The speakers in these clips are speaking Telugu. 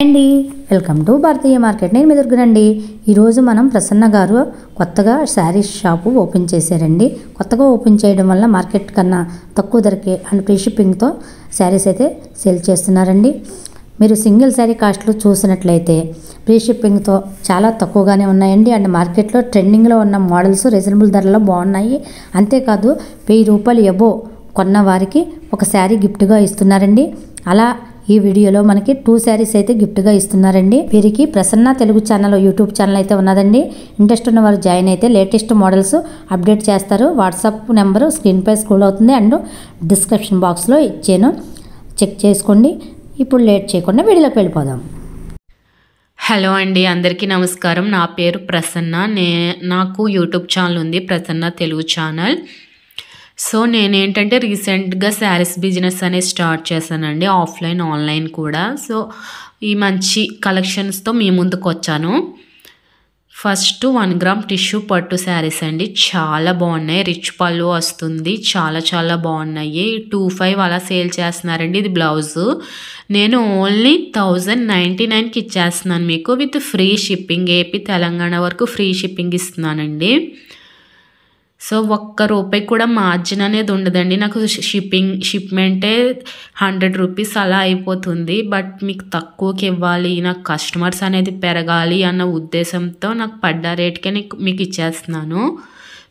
అండి వెల్కమ్ టు భారతీయ మార్కెట్. నేను మీ దగ్గరండి. ఈరోజు మనం ప్రసన్న గారు కొత్తగా శారీస్ షాపు ఓపెన్ చేశారండి. కొత్తగా ఓపెన్ చేయడం వల్ల మార్కెట్ కన్నా తక్కువ ధరకే అండ్ ఫ్రీ షిప్పింగ్తో శారీస్ అయితే సేల్ చేస్తున్నారండి. మీరు సింగిల్ శారీ కాస్ట్లు చూసినట్లయితే ఫ్రీ షిప్పింగ్తో చాలా తక్కువగానే ఉన్నాయండి. అండ్ మార్కెట్లో ట్రెండింగ్లో ఉన్న మోడల్స్ రీజనబుల్ ధరలో బాగున్నాయి. అంతేకాదు ₹1000 ఎబో కొన్న వారికి ఒక శారీ గిఫ్ట్గా ఇస్తున్నారండి. అలా ఈ వీడియోలో మనకి 2 శారీస్ అయితే గిఫ్ట్గా ఇస్తున్నారండి. వీరికి Prasanna Telugu channel YouTube channel అయితే ఉన్నదండి. ఇంట్రెస్ట్ ఉన్న వారు జాయిన్ అయితే లేటెస్ట్ మోడల్స్ అప్డేట్ చేస్తారు. వాట్సాప్ నెంబరు స్క్రీన్పై స్క్రోల్ అవుతుంది అండ్ డిస్క్రిప్షన్ బాక్స్లో ఇచ్చాను, చెక్ చేసుకోండి. ఇప్పుడు లేట్ చేయకుండా వీడియోలోకి వెళ్ళిపోదాం. హలో అండి, అందరికీ నమస్కారం. నా పేరు ప్రసన్న. నాకు యూట్యూబ్ ఛానల్ ఉంది, ప్రసన్న తెలుగు ఛానల్. సో నేనేంటంటే రీసెంట్గా శారీస్ బిజినెస్ అనేది స్టార్ట్ చేశానండి, ఆఫ్లైన్ ఆన్లైన్ కూడా. సో ఈ మంచి కలెక్షన్స్తో మీ ముందుకు వచ్చాను. ఫస్ట్ 1 గ్రామ్ టిష్యూ పట్టు శారీస్ అండి, చాలా బాగున్నాయి. రిచ్ పళ్ళు వస్తుంది, చాలా బాగున్నాయి. 25 అలా సేల్ చేస్తున్నారండి. ఇది బ్లౌజు నేను ఓన్లీ 1099కి ఇచ్చేస్తున్నాను మీకు, with free shipping. AP Telangana వరకు ఫ్రీ షిప్పింగ్ ఇస్తున్నానండి. సో ₹1 కూడా మార్జిన్ అనేది ఉండదండి. నాకు షిప్మెంటే ₹100 అలా అయిపోతుంది. బట్ మీకు తక్కువకి ఇవ్వాలి, నాకు కస్టమర్స్ అనేది పెరగాలి అన్న ఉద్దేశంతో నాకు పడ్డ రేట్కే మీకు ఇచ్చేస్తున్నాను.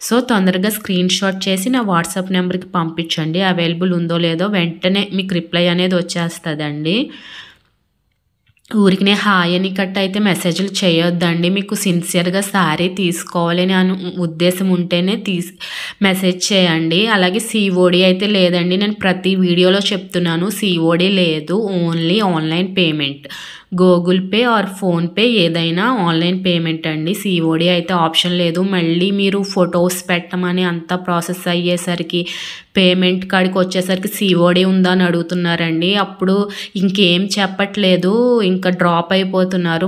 సో తొందరగా స్క్రీన్ షాట్ చేసి నా వాట్సాప్ నెంబర్కి పంపించండి. అవైలబుల్ ఉందో లేదో వెంటనే మీకు రిప్లై అనేది వచ్చేస్తుందండి. ఊరికినే హాయ్ అని కట్ అయితే మెసేజ్లు చేయొద్దండి. మీకు సిన్సియర్గా శారీ తీసుకోవాలని ఉద్దేశం ఉంటేనే మెసేజ్ చేయండి. అలాగే సిఓడి అయితే లేదండి. నేను ప్రతి వీడియోలో చెప్తున్నాను, సిఓడి లేదు, only online payment. Google pay are PhonePe ఏదైనా ఆన్లైన్ పేమెంట్ అండి. సిఓడి అయితే ఆప్షన్ లేదు. మళ్ళీ మీరు ఫొటోస్ పెట్టమని అంత ప్రాసెస్ అయ్యేసరికి పేమెంట్ కాడికి వచ్చేసరికి సిఓడి ఉందా అని అడుగుతున్నారండి. అప్పుడు ఇంకేం చెప్పట్లేదు, ఇంకా డ్రాప్ అయిపోతున్నారు.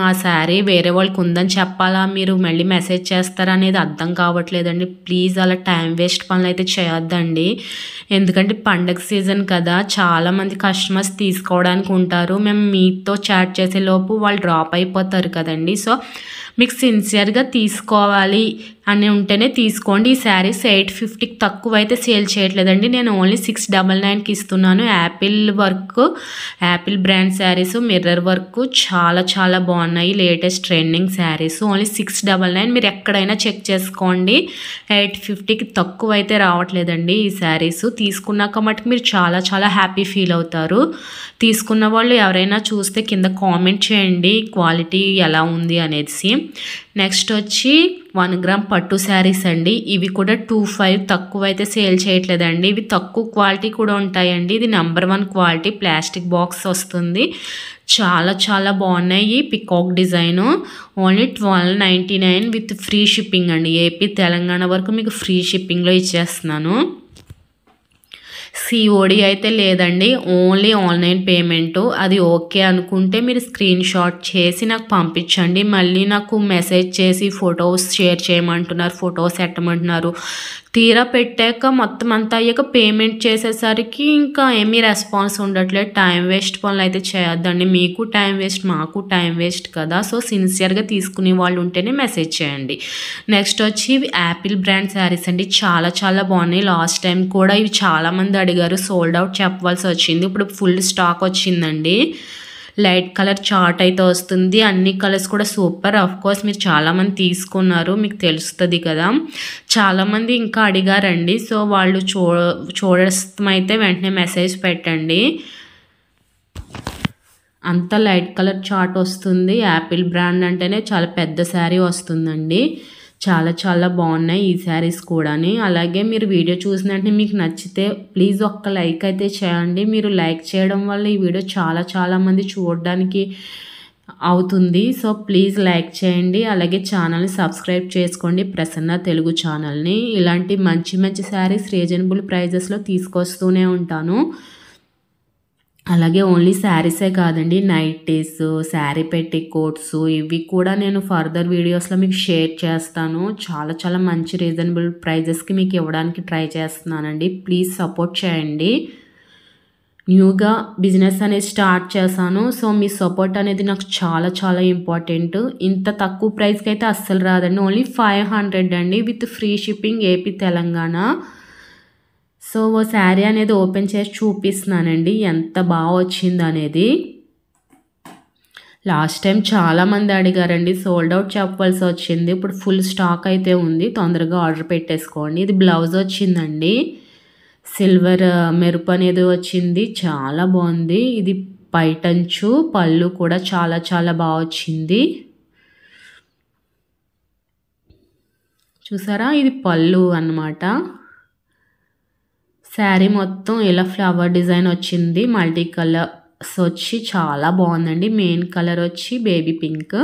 ఆ శారీ వేరే వాళ్ళకి ఉందని చెప్పాలా, మీరు మళ్ళీ మెసేజ్ చేస్తారనేది అర్థం కావట్లేదండి. ప్లీజ్ అలా టైం వేస్ట్ పనులు అయితే చేయొద్దండి. ఎందుకంటే పండగ సీజన్ కదా, చాలామంది కస్టమర్స్ తీసుకోవడానికి ఉంటారు. మేము మీతో చాట్ చేసే లోపు వాళ్ళు డ్రాప్ అయిపోతారు కదండి. సో మీకు సిన్సియర్గా తీసుకోవాలి అని ఉంటేనే తీసుకోండి. ఈ శారీస్ 850కి తక్కువ అయితే సేల్ చేయట్లేదండి. నేను ఓన్లీ 699కి ఇస్తున్నాను. Apple brand saris, mirror work చాలా బాగున్నాయి. Latest trending saris only 699. మీరు ఎక్కడైనా చెక్ చేసుకోండి, 850కి తక్కువ అయితే రావట్లేదండి ఈ శారీస్. తీసుకున్నాక మటుకు మీరు చాలా హ్యాపీ ఫీల్ అవుతారు. తీసుకున్న వాళ్ళు ఎవరైనా చూస్తే కింద కామెంట్ చేయండి క్వాలిటీ ఎలా ఉంది అనేసి. నెక్స్ట్ వచ్చి 1 గ్రామ్ పట్టు శారీస్ అండి. ఇవి కూడా 25 తక్కువ అయితే సేల్ చేయట్లేదండి. ఇవి తక్కువ క్వాలిటీ కూడా ఉంటాయండి. ఇది నెంబర్ 1 క్వాలిటీ, ప్లాస్టిక్ బాక్స్ వస్తుంది. చాలా బాగున్నాయి. Peacock design only 1299 with free shipping అండి. ఏపీ తెలంగాణ వరకు మీకు ఫ్రీ షిప్పింగ్లో ఇచ్చేస్తున్నాను. సిఓడి అయితే లేదండి, ఓన్లీ ఆన్లైన్ పేమెంటు. అది ఓకే అనుకుంటే మీరు స్క్రీన్ షాట్ చేసి నాకు పంపించండి. మళ్ళీ నాకు మెసేజ్ చేసి ఫొటోస్ షేర్ చేయమంటున్నారు, ఫొటోస్ ఎట్టమంటున్నారు. తీరా పెట్టాక మొత్తం అంతా అయ్యాక పేమెంట్ చేసేసరికి ఇంకా ఏమీ రెస్పాన్స్ ఉండట్లేదు. టైం వేస్ట్ పనులు అయితే చేయొద్దండి. మీకు టైం వేస్ట్, మాకు టైం వేస్ట్ కదా. సో సిన్సియర్గా తీసుకునే వాళ్ళు ఉంటేనే మెసేజ్ చేయండి. నెక్స్ట్ వచ్చి యాపిల్ బ్రాండ్ శారీస్ అండి, చాలా బాగున్నాయి. లాస్ట్ టైం కూడా ఇవి చాలామంది అడిగారు, సోల్డ్ అవుట్ చెప్పవలసి వచ్చింది. ఇప్పుడు ఫుల్ స్టాక్ వచ్చిందండి. లైట్ కలర్ చార్ట్ అయితే వస్తుంది. అన్ని కలర్స్ కూడా సూపర్. కోర్స్ మీరు చాలామంది తీసుకున్నారు, మీకు తెలుస్తుంది కదా. చాలామంది ఇంకా అడిగారండి. సో వాళ్ళు చూడస్తమైతే వెంటనే మెసేజ్ పెట్టండి. అంత లైట్ కలర్ చార్ట్ వస్తుంది. యాపిల్ బ్రాండ్ అంటేనే చాలా పెద్ద శారీ వస్తుందండి. చాలా బాగున్నాయి ఈ శారీస్ కూడా. అలాగే మీరు వీడియో చూసిన వెంటనే మీకు నచ్చితే ప్లీజ్ ఒక్క లైక్ అయితే చేయండి. మీరు లైక్ చేయడం వల్ల ఈ వీడియో చాలా మంది చూడడానికి అవుతుంది. సో ప్లీజ్ లైక్ చేయండి. అలాగే ఛానల్ని సబ్స్క్రైబ్ చేసుకోండి, ప్రసన్న తెలుగు ఛానల్ని. ఇలాంటి మంచి శారీస్ రీజనబుల్ ప్రైజెస్లో తీసుకొస్తూనే ఉంటాను. అలాగే ఓన్లీ శారీసే కాదండి, నైటీస్, శారీ పెట్టి కోట్స్, ఇవి కూడా నేను ఫర్దర్ వీడియోస్లో మీకు షేర్ చేస్తాను. చాలా మంచి రీజనబుల్ ప్రైజెస్కి మీకు ఇవ్వడానికి ట్రై చేస్తున్నానండి. ప్లీజ్ సపోర్ట్ చేయండి. న్యూగా బిజినెస్ అనేది స్టార్ట్ చేశాను. సో మీ సపోర్ట్ అనేది నాకు చాలా చాలా ఇంపార్టెంట్. ఇంత తక్కువ ప్రైస్కి అయితే అస్సలు రాదండి. ఓన్లీ 500 అండి with free shipping AP Telangana. So ఓ శారీ అనేది ఓపెన్ చేసి చూపిస్తున్నానండి ఎంత బాగా వచ్చింది అనేది. లాస్ట్ టైం చాలామంది అడిగారండి, సోల్డ్ అవుట్ చెప్పవలసి వచ్చింది. ఇప్పుడు ఫుల్ స్టాక్ అయితే ఉంది, తొందరగా ఆర్డర్ పెట్టేసుకోండి. ఇది బ్లౌజ్ వచ్చిందండి, సిల్వర్ మెరుపు అనేది వచ్చింది, చాలా బాగుంది. ఇది పైటంచు, పళ్ళు కూడా చాలా చాలా బాగా వచ్చింది. చూసారా, ఇది పళ్ళు అన్నమాట. శారీ మొత్తం ఇలా ఫ్లవర్ డిజైన్ వచ్చింది, మల్టీ కలర్స్ వచ్చి చాలా బాగుందండి. మెయిన్ కలర్ వచ్చి బేబీ పింక్,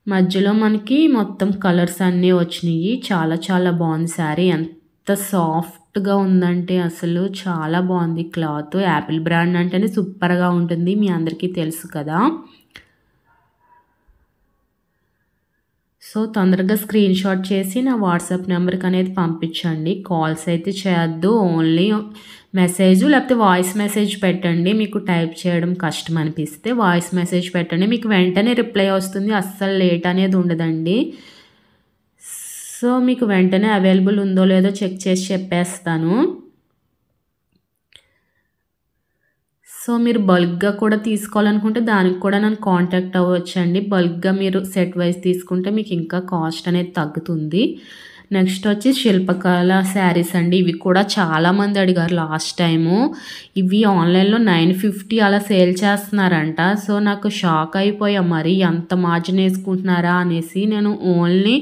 మధ్యలో మనకి మొత్తం కలర్స్ అన్నీ వచ్చినాయి. చాలా చాలా బాగుంది శారీ. ఎంత సాఫ్ట్గా ఉందంటే అసలు చాలా బాగుంది క్లాత్. యాపిల్ బ్రాండ్ అంటేనే సూపర్గా ఉంటుంది, మీ అందరికీ తెలుసు కదా. సో తొందరగా స్క్రీన్ షాట్ చేసి నా వాట్సాప్ నెంబర్కి అనేది పంపించండి. కాల్స్ అయితే చేయొద్దు, ఓన్లీ మెసేజ్ లేకపోతే వాయిస్ మెసేజ్ పెట్టండి. మీకు టైప్ చేయడం కష్టం అనిపిస్తే వాయిస్ మెసేజ్ పెట్టండి, మీకు వెంటనే రిప్లై వస్తుంది. అస్సలు లేట్ అనేది ఉండదండి. సో మీకు వెంటనే అవైలబుల్ ఉందో లేదో చెక్ చేసి చెప్పేస్తాను. సో మీరు బల్క్గా కూడా తీసుకోవాలనుకుంటే దానికి కూడా నన్ను కాంటాక్ట్ అవ్వచ్చండి. బల్క్గా మీరు సెట్ వైజ్ తీసుకుంటే మీకు ఇంకా కాస్ట్ అనేది తగ్గుతుంది. నెక్స్ట్ వచ్చి శిల్పకళ శారీస్ అండి. ఇవి కూడా చాలామంది అడిగారు లాస్ట్ టైము. ఇవి ఆన్లైన్లో 950 అలా సేల్ చేస్తున్నారంట. సో నాకు షాక్ అయిపోయా, మరి ఎంత మార్జిన్ వేసుకుంటున్నారా అనేసి. నేను ఓన్లీ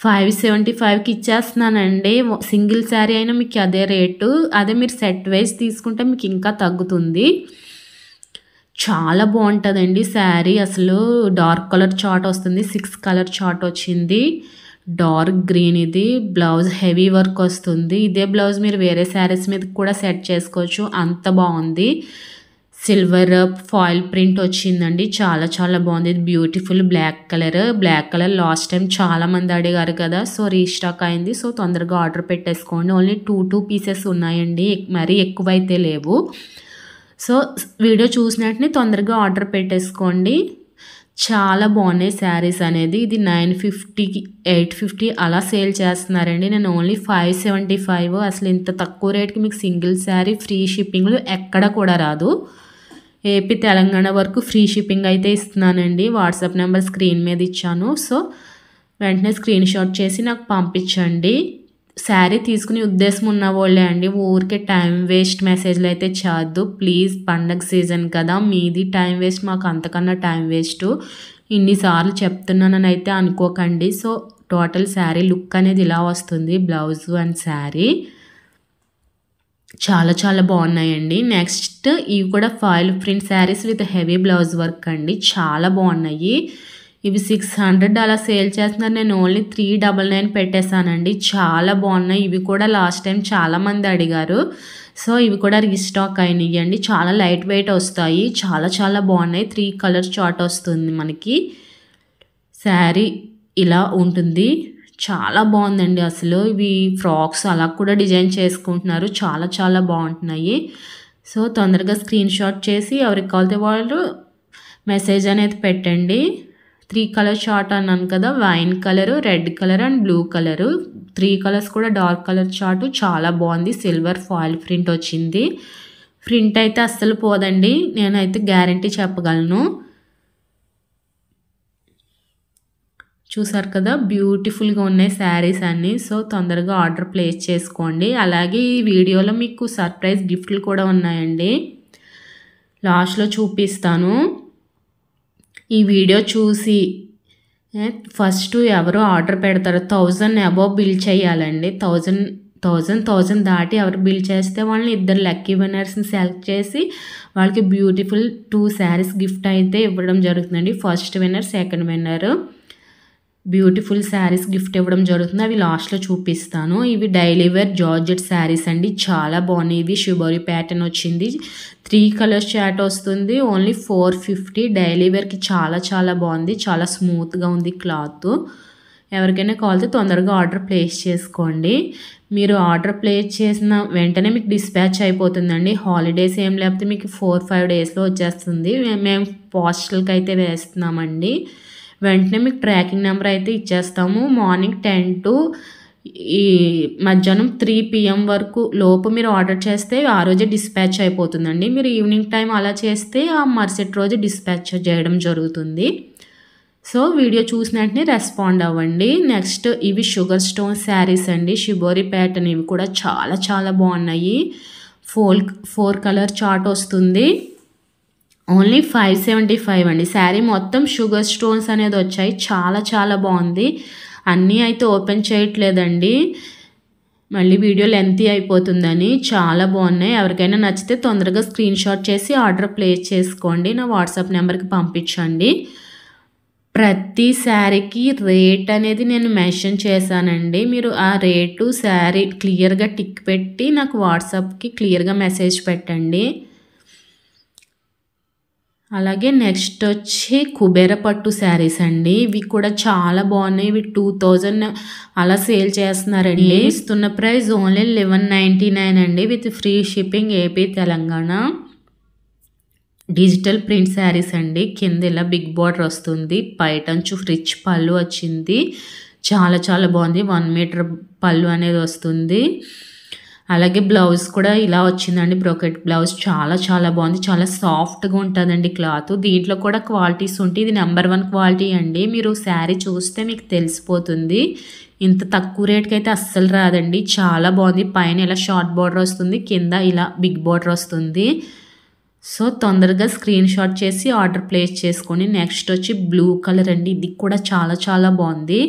575కి ఇచ్చేస్తున్నానండి. సింగిల్ శారీ అయినా మీకు అదే రేటు. అదే మీరు సెట్ వైజ్ తీసుకుంటే మీకు ఇంకా తగ్గుతుంది. చాలా బాగుంటుందండి శారీ. అసలు డార్క్ కలర్ చార్ట్ వస్తుంది, 6 కలర్ చార్ట్ వచ్చింది, డార్క్ గ్రీన్. ఇది బ్లౌజ్ హెవీ వర్క్ వస్తుంది. ఇదే బ్లౌజ్ మీరు వేరే శారీస్ మీద కూడా సెట్ చేసుకోవచ్చు, అంత బాగుంది. సిల్వర్ ఫాయిల్ ప్రింట్ వచ్చిందండి, చాలా చాలా బాగుంది. ఇది beautiful black colour last time చాలామంది అడిగారు కదా, సో రీస్టాక్ అయింది. సో తొందరగా ఆర్డర్ పెట్టేసుకోండి. ఓన్లీ 2 పీసెస్ ఉన్నాయండి, మరీ ఎక్కువైతే లేవు. సో వీడియో చూసినట్టునే తొందరగా ఆర్డర్ పెట్టేసుకోండి. చాలా బాగున్నాయి శారీస్ అనేది. ఇది 950 850 అలా సేల్ చేస్తున్నారండి. నేను ఓన్లీ 575. అసలు ఇంత తక్కువ రేట్కి మీకు సింగిల్ శారీ ఫ్రీ షిప్పింగ్లో ఎక్కడ కూడా రాదు. ఏపీ తెలంగాణ వరకు ఫ్రీ షిప్పింగ్ అయితే ఇస్తున్నానండి. వాట్సాప్ నెంబర్ స్క్రీన్ మీద ఇచ్చాను. సో వెంటనే స్క్రీన్ షాట్ చేసి నాకు పంపించండి. శారీ తీసుకునే ఉద్దేశం ఉన్న వాళ్ళే అండి, ఊరికే టైం వేస్ట్ మెసేజ్లు అయితే చేయొద్దు ప్లీజ్. పండగ సీజన్ కదా, మీది టైం వేస్ట్, మాకు అంతకన్నా టైం వేస్ట్. ఇన్నిసార్లు చెప్తున్నానని అయితే అనుకోకండి. సో టోటల్ శారీ లుక్ అనేది ఇలా వస్తుంది, బ్లౌజ్ అండ్ శారీ చాలా చాలా బాగున్నాయండి. నెక్స్ట్ ఇవి కూడా foil print saris with heavy blouse work అండి, చాలా బాగున్నాయి. ఇవి 600 అలా సేల్ చేస్తున్నారు, నేను ఓన్లీ 399 పెట్టేశానండి. చాలా బాగున్నాయి. ఇవి కూడా లాస్ట్ టైం చాలామంది అడిగారు, సో ఇవి కూడా రీస్టాక్ అయినాయి అండి. చాలా లైట్ వెయిట్ వస్తాయి, చాలా చాలా బాగున్నాయి. 3 కలర్ చార్ట్ వస్తుంది మనకి. శారీ ఇలా ఉంటుంది, చాలా బాగుందండి. అసలు ఇవి ఫ్రాక్స్ అలా కూడా డిజైన్ చేసుకుంటున్నారు, చాలా చాలా బాగుంటున్నాయి. సో తొందరగా స్క్రీన్ షాట్ చేసి ఎవరికి కావాలితే వాళ్ళు మెసేజ్ అనేది పెట్టండి. 3 కలర్ చార్ట్ అన్నాను కదా, wine colour, red colour and blue colour. 3 colours కూడా డార్క్ కలర్ చార్ట్ చాలా బాగుంది. సిల్వర్ ఫాయిల్ ప్రింట్ వచ్చింది. ప్రింట్ అయితే అస్సలు పోదండి, నేనైతే గ్యారంటీ చెప్పగలను. చూసారు కదా, బ్యూటిఫుల్గా ఉన్నాయి శారీస్ అన్నీ. సో తొందరగా ఆర్డర్ ప్లేస్ చేసుకోండి. అలాగే ఈ వీడియోలో మీకు సర్ప్రైజ్ గిఫ్ట్లు కూడా ఉన్నాయండి, లాస్ట్లో చూపిస్తాను. ఈ వీడియో చూసి ఫస్ట్ ఎవరు ఆర్డర్ పెడతారో 1000 అబోవ్ బిల్ చేయాలండి. 1000 దాటి ఎవరు బిల్ చేస్తే వాళ్ళని 2 లక్కీ విన్నర్స్ని సెలెక్ట్ చేసి వాళ్ళకి బ్యూటిఫుల్ 2 శారీస్ గిఫ్ట్ అయితే ఇవ్వడం జరుగుతుందండి. First winner, second winner beautiful saris gift ఇవ్వడం జరుగుతుంది. అవి లాస్ట్లో చూపిస్తాను. ఇవి డైలీ వేర్ జార్జెట్ శారీస్ అండి, చాలా బాగున్నాయి. ఇవి షిబోరి ప్యాటర్న్ వచ్చింది, 3 కలర్స్ చాట్ వస్తుంది, ఓన్లీ 450. డైలీ వేర్కి చాలా చాలా బాగుంది, చాలా స్మూత్గా ఉంది క్లాత్. ఎవరికైనా కావాలితే తొందరగా ఆర్డర్ ప్లేస్ చేసుకోండి. మీరు ఆర్డర్ ప్లేస్ చేసిన వెంటనే మీకు డిస్పాచ్ అయిపోతుందండి. హాలిడేస్ ఏం లేకపోతే మీకు 4-5 డేస్లో వచ్చేస్తుంది. మేము పోస్టల్కి అయితే వేస్తున్నామండి. వెంటనే మీకు ట్రాకింగ్ నెంబర్ అయితే ఇచ్చేస్తాము. మార్నింగ్ 10 to ఈ మధ్యాహ్నం 3 PM వరకు లోపు మీరు ఆర్డర్ చేస్తే ఆ రోజే డిస్పాచ్ అయిపోతుందండి. మీరు ఈవినింగ్ టైం అలా చేస్తే ఆ మరుసటి రోజు డిస్పాచ్ చేయడం జరుగుతుంది. సో వీడియో చూసిన వెంటనే రెస్పాండ్ అవ్వండి. నెక్స్ట్ ఇవి షుగర్ స్టోన్ శారీస్ అండి. Shibori pattern. ఇవి కూడా చాలా చాలా బాగున్నాయి. 4 కలర్ చార్ట్ వస్తుంది. ఓన్లీ 575 అండి. శారీ మొత్తం షుగర్ స్టోన్స్ అనేది వచ్చాయి. చాలా చాలా బాగుంది. అన్నీ అయితే ఓపెన్ చేయట్లేదండి, మళ్ళీ వీడియో లెంతీ అయిపోతుందని. చాలా బాగున్నాయి. ఎవరికైనా నచ్చితే తొందరగా స్క్రీన్ షాట్ చేసి ఆర్డర్ ప్లేస్ చేసుకోండి. నా వాట్సాప్ నెంబర్కి పంపించండి. ప్రతి శారీకి రేట్ అనేది నేను మెన్షన్ చేశానండి. మీరు ఆ రేటు శారీ క్లియర్గా టిక్ పెట్టి నాకు వాట్సాప్కి క్లియర్గా మెసేజ్ పెట్టండి. అలాగే నెక్స్ట్ వచ్చి కుబేర పట్టు శారీస్ అండి. ఇవి కూడా చాలా బాగున్నాయి. ఇవి 2000 అలా సేల్ చేస్తున్నారండి. ఇస్తున్న ప్రైస్ ఓన్లీ 1199 అండి, with free shipping AP Telangana. Digital print saris అండి. కింద ఇలా బిగ్ బార్డర్ వస్తుంది. పైటంచు రిచ్ పళ్ళు వచ్చింది. చాలా చాలా బాగుంది. 1 మీటర్ పళ్ళు అనేది వస్తుంది. అలాగే బ్లౌజ్ కూడా ఇలా వచ్చిందండి. బ్రోకెట్ బ్లౌజ్ చాలా చాలా బాగుంది. చాలా సాఫ్ట్గా ఉంటుందండి క్లాత్. దీంట్లో కూడా క్వాలిటీస్ ఉంటాయి. ఇది నెంబర్ 1 క్వాలిటీ అండి. మీరు శారీ చూస్తే మీకు తెలిసిపోతుంది. ఇంత తక్కువ రేట్కి అయితే అస్సలు రాదండి. చాలా బాగుంది. పైన ఇలా షార్ట్ బార్డర్ వస్తుంది, కింద ఇలా బిగ్ బార్డర్ వస్తుంది. సో తొందరగా స్క్రీన్ షాట్ చేసి ఆర్డర్ ప్లేస్ చేసుకోండి. నెక్స్ట్ వచ్చి బ్లూ కలర్ అండి. ఇది కూడా చాలా చాలా బాగుంది.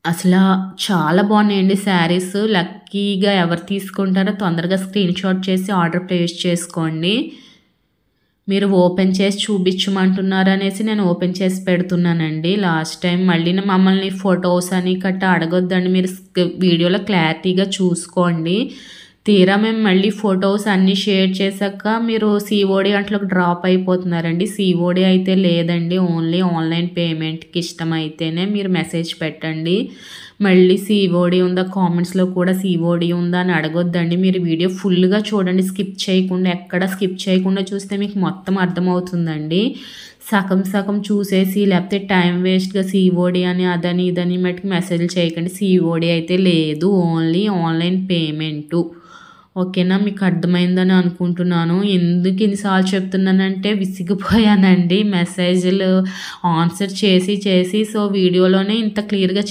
అసలు చాలా బాగున్నాయండి శారీస్. లక్కీగా ఎవరు తీసుకుంటారో తొందరగా స్క్రీన్ షాట్ చేసి ఆర్డర్ ప్లేస్ చేసుకోండి. మీరు ఓపెన్ చేసి చూపించమంటున్నారు అనేసి నేను ఓపెన్ చేసి పెడుతున్నానండి. లాస్ట్ టైం మళ్ళీ మమ్మల్ని ఫొటోస్ అని కట్ట అడగొద్దండి. మీరు వీడియోలో క్లారిటీగా చూసుకోండి. తీరా మేము మళ్ళీ ఫొటోస్ అన్నీ షేర్ చేశాక మీరు సిఓడి అంట్లోకి డ్రాప్ అయిపోతున్నారండి. సిఓడి అయితే లేదండి, ఓన్లీ ఆన్లైన్ పేమెంట్కి ఇష్టమైతేనే మీరు మెసేజ్ పెట్టండి. మళ్ళీ సిఓడి ఉందా, కామెంట్స్లో కూడా సిఓడి ఉందా అని అడగొద్దండి. మీరు వీడియో ఫుల్గా చూడండి, స్కిప్ చేయకుండా. ఎక్కడ స్కిప్ చేయకుండా చూస్తే మీకు మొత్తం అర్థమవుతుందండి. సగం సగం చూసేసి లేకపోతే టైం వేస్ట్గా సిఓడి అని అదని ఇదని మటుకు మెసేజ్ చేయకండి. సిఓడి అయితే లేదు, ఓన్లీ ఆన్లైన్ పేమెంటు. ఓకేనా, మీకు అర్థమైందని అనుకుంటున్నాను. ఎందుకు ఇన్నిసార్లు చెప్తున్నానంటే విసిగిపోయానండి మెసేజ్లు ఆన్సర్ చేసి. సో వీడియోలోనే ఇంత క్లియర్గా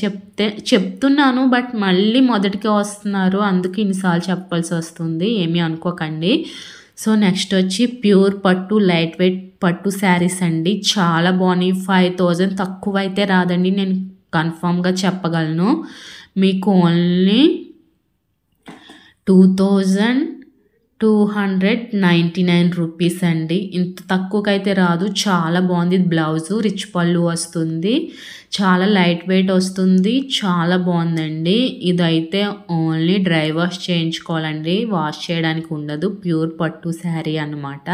చెప్తున్నాను, బట్ మళ్ళీ మొదటికే వస్తున్నారు, అందుకు ఇన్నిసార్లు చెప్పాల్సి వస్తుంది. ఏమీ అనుకోకండి. సో నెక్స్ట్ వచ్చి ప్యూర్ పట్టు, లైట్ వెయిట్ పట్టు శారీస్ అండి. చాలా బాగున్నాయి. 5000 తక్కువ అయితే రాదండి, నేను కన్ఫామ్గా చెప్పగలను. మీకు ఓన్లీ 2299 రూపీస్ అండి. ఇంత తక్కువకైతే రాదు. చాలా బాగుంది. బ్లౌజు రిచ్ పళ్ళు వస్తుంది. చాలా లైట్ వెయిట్ వస్తుంది. చాలా బాగుందండి. ఇదైతే ఓన్లీ డ్రై వాష్ చేయించుకోవాలండి, వాష్ చేయడానికి ఉండదు. ప్యూర్ పట్టు శారీ అన్నమాట.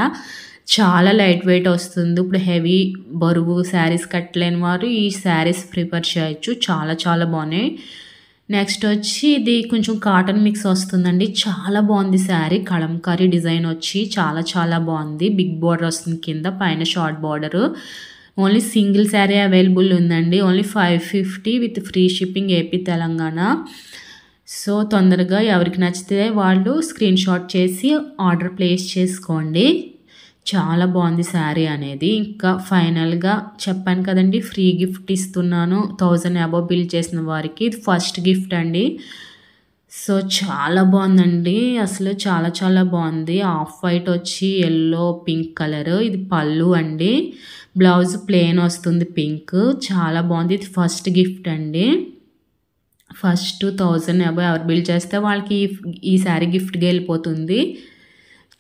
చాలా లైట్ వెయిట్ వస్తుంది. ఇప్పుడు హెవీ బరువు శారీస్ కట్టలేని వారు ఈ శారీస్ ప్రిఫర్ చేయొచ్చు. చాలా చాలా బాగున్నాయి. నెక్స్ట్ వచ్చి ఇది కొంచెం కాటన్ మిక్స్ వస్తుందండి. చాలా బాగుంది శారీ. కలంకారీ డిజైన్ వచ్చి చాలా చాలా బాగుంది. బిగ్ బార్డర్ వస్తుంది కింద, పైన short border. Only single sari available ఉందండి. Only 550 with free shipping AP Telangana. So తొందరగా ఎవరికి నచ్చితే వాళ్ళు స్క్రీన్ షాట్ చేసి ఆర్డర్ ప్లేస్ చేసుకోండి. చాలా బాగుంది శారీ అనేది. ఇంకా ఫైనల్గా చెప్పాను కదండి, ఫ్రీ గిఫ్ట్ ఇస్తున్నాను 1000 అబోవ్ బిల్ చేసిన వారికి. ఇది ఫస్ట్ గిఫ్ట్ అండి. సో చాలా బాగుందండి, అసలు చాలా చాలా బాగుంది. ఆఫ్ వైట్ వచ్చి ఎల్లో పింక్ కలర్. ఇది పళ్ళు అండి. బ్లౌజ్ ప్లెయిన్ వస్తుంది పింక్. చాలా బాగుంది. ఇది ఫస్ట్ గిఫ్ట్ అండి. ఫస్ట్ 1000 అబోవ్ ఎవరు బిల్ చేస్తే వాళ్ళకి ఈ శారీ గిఫ్ట్గా వెళ్ళిపోతుంది.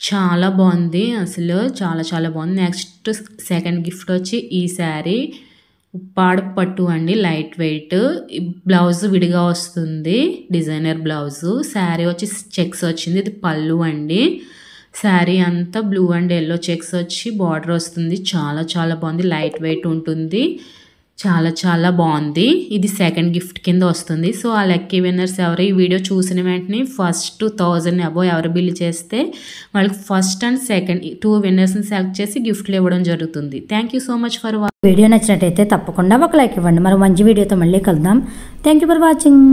చాలా బాగుంది, అసలు చాలా చాలా బాగుంది. నెక్స్ట్ సెకండ్ గిఫ్ట్ వచ్చి ఈ శారీ ఉప్పాడ పట్టు అండి, లైట్ వెయిట్. బ్లౌజ్ విడిగా వస్తుంది, డిజైనర్ బ్లౌజు. శారీ వచ్చి చెక్స్ వచ్చింది. ఇది పళ్ళు అండి. శారీ అంతా బ్లూ అండ్ ఎల్లో చెక్స్ వచ్చి బార్డర్ వస్తుంది. చాలా చాలా బాగుంది. లైట్ వెయిట్ ఉంటుంది. చాలా చాలా బాగుంది. ఇది సెకండ్ గిఫ్ట్ కింద వస్తుంది. సో ఆ లక్కీ విన్నర్స్ ఎవరు ఈ వీడియో చూసిన వెంటనే ఫస్ట్ 1000 అబోవ్ ఎవరు బిల్ చేస్తే వాళ్ళకి ఫస్ట్ అండ్ సెకండ్ 2 విన్నర్స్ని సెలెక్ట్ చేసి గిఫ్ట్లు ఇవ్వడం జరుగుతుంది. Thank you so much for video నచ్చినట్టయితే తప్పకుండా ఒక లైక్ ఇవ్వండి. మరి మంచి వీడియోతో మళ్ళీ కలుద్దాం. Thank you for watching.